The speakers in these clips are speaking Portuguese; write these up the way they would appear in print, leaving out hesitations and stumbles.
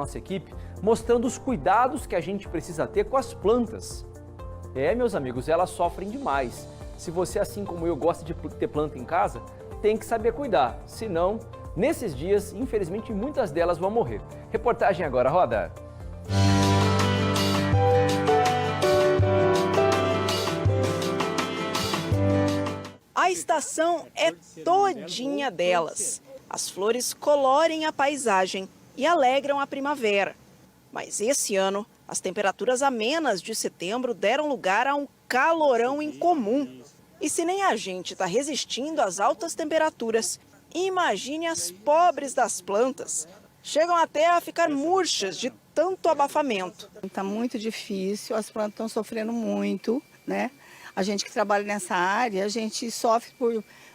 nossa equipe, mostrando os cuidados que a gente precisa ter com as plantas. Meus amigos, elas sofrem demais. Se você, assim como eu, gosta de ter planta em casa, tem que saber cuidar. Senão, nesses dias, infelizmente, muitas delas vão morrer. Reportagem agora, roda! A estação é todinha delas. As flores colorem a paisagem e alegram a primavera. Mas esse ano, as temperaturas amenas de setembro deram lugar a um calorão incomum. E se nem a gente está resistindo às altas temperaturas, imagine as pobres das plantas. Chegam até a ficar murchas de tanto abafamento. Está muito difícil, as plantas estão sofrendo muito, né? A gente que trabalha nessa área, a gente sofre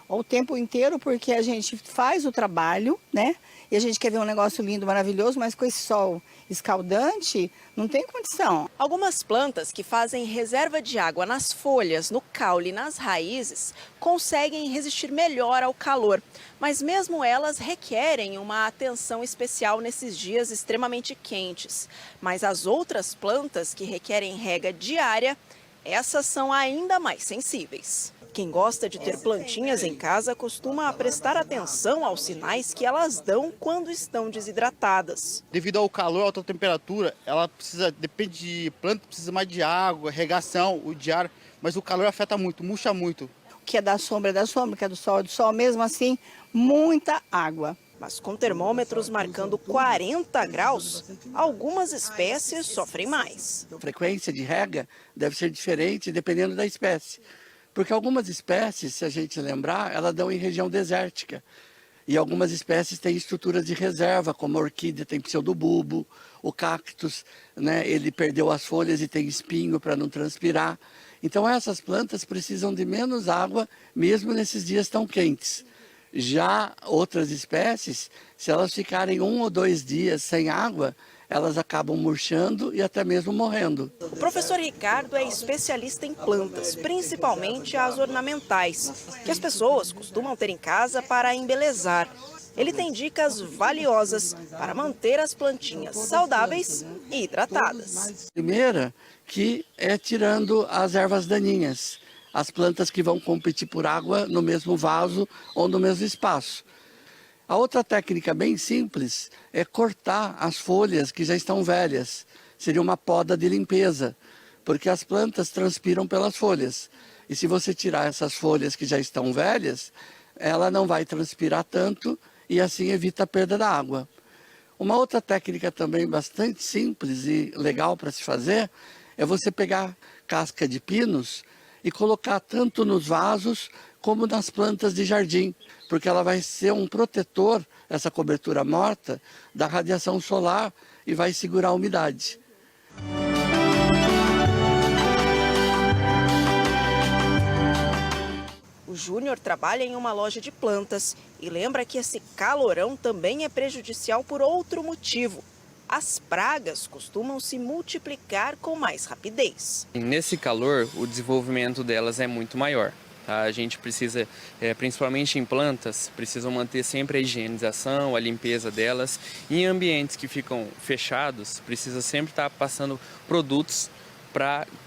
o tempo inteiro porque a gente faz o trabalho, né? E a gente quer ver um negócio lindo, maravilhoso, mas com esse sol escaldante, não tem condição. Algumas plantas que fazem reserva de água nas folhas, no caule e nas raízes, conseguem resistir melhor ao calor. Mas mesmo elas requerem uma atenção especial nesses dias extremamente quentes. Mas as outras plantas que requerem rega diária, essas são ainda mais sensíveis. Quem gosta de ter plantinhas em casa costuma prestar atenção aos sinais que elas dão quando estão desidratadas. Devido ao calor, à alta temperatura, ela precisa, depende de planta, precisa mais de água, regação, o diário, mas o calor afeta muito, murcha muito. O que é da sombra, o que é do sol, mesmo assim, muita água. Mas com termômetros marcando 40 graus, algumas espécies sofrem mais. A frequência de rega deve ser diferente dependendo da espécie. Porque algumas espécies, se a gente lembrar, elas dão em região desértica. E algumas espécies têm estruturas de reserva, como a orquídea tem pseudobulbo, o cactus, né, ele perdeu as folhas e tem espinho para não transpirar. Então essas plantas precisam de menos água, mesmo nesses dias tão quentes. Já outras espécies, se elas ficarem 1 ou 2 dias sem água, elas acabam murchando e até mesmo morrendo. O professor Ricardo é especialista em plantas, principalmente as ornamentais, que as pessoas costumam ter em casa para embelezar. Ele tem dicas valiosas para manter as plantinhas saudáveis e hidratadas. Primeira, que é tirando as ervas daninhas, as plantas que vão competir por água no mesmo vaso ou no mesmo espaço. A outra técnica bem simples é cortar as folhas que já estão velhas. Seria uma poda de limpeza, porque as plantas transpiram pelas folhas. E se você tirar essas folhas que já estão velhas, ela não vai transpirar tanto e assim evita a perda da água. Uma outra técnica também bastante simples e legal para se fazer é você pegar casca de pinos e colocar tanto nos vasos como nas plantas de jardim, porque ela vai ser um protetor, essa cobertura morta, da radiação solar e vai segurar a umidade. O Júnior trabalha em uma loja de plantas e lembra que esse calorão também é prejudicial por outro motivo. As pragas costumam se multiplicar com mais rapidez. Nesse calor, o desenvolvimento delas é muito maior. Tá? A gente precisa, principalmente em plantas, precisam manter sempre a higienização, a limpeza delas. Em ambientes que ficam fechados, precisa sempre estar passando produtos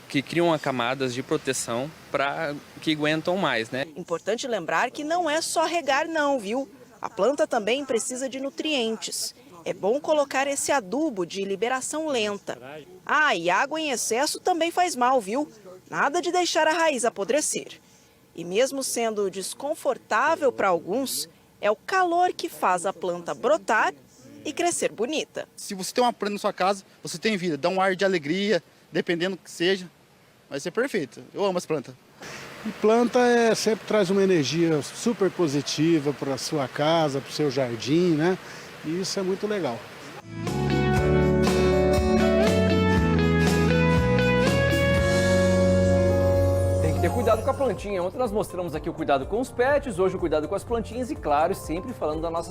que criam camadas de proteção para que aguentam mais, né? Importante lembrar que não é só regar não, viu? A planta também precisa de nutrientes. É bom colocar esse adubo de liberação lenta. E água em excesso também faz mal, viu? Nada de deixar a raiz apodrecer. E mesmo sendo desconfortável para alguns, é o calor que faz a planta brotar e crescer bonita. Se você tem uma planta na sua casa, você tem vida, dá um ar de alegria, dependendo do que seja, vai ser perfeito. Eu amo as plantas. E planta sempre traz uma energia super positiva para a sua casa, para o seu jardim, né? E isso é muito legal. Tem que ter cuidado com a plantinha. Ontem nós mostramos aqui o cuidado com os pets, hoje o cuidado com as plantinhas e, claro, sempre falando da nossa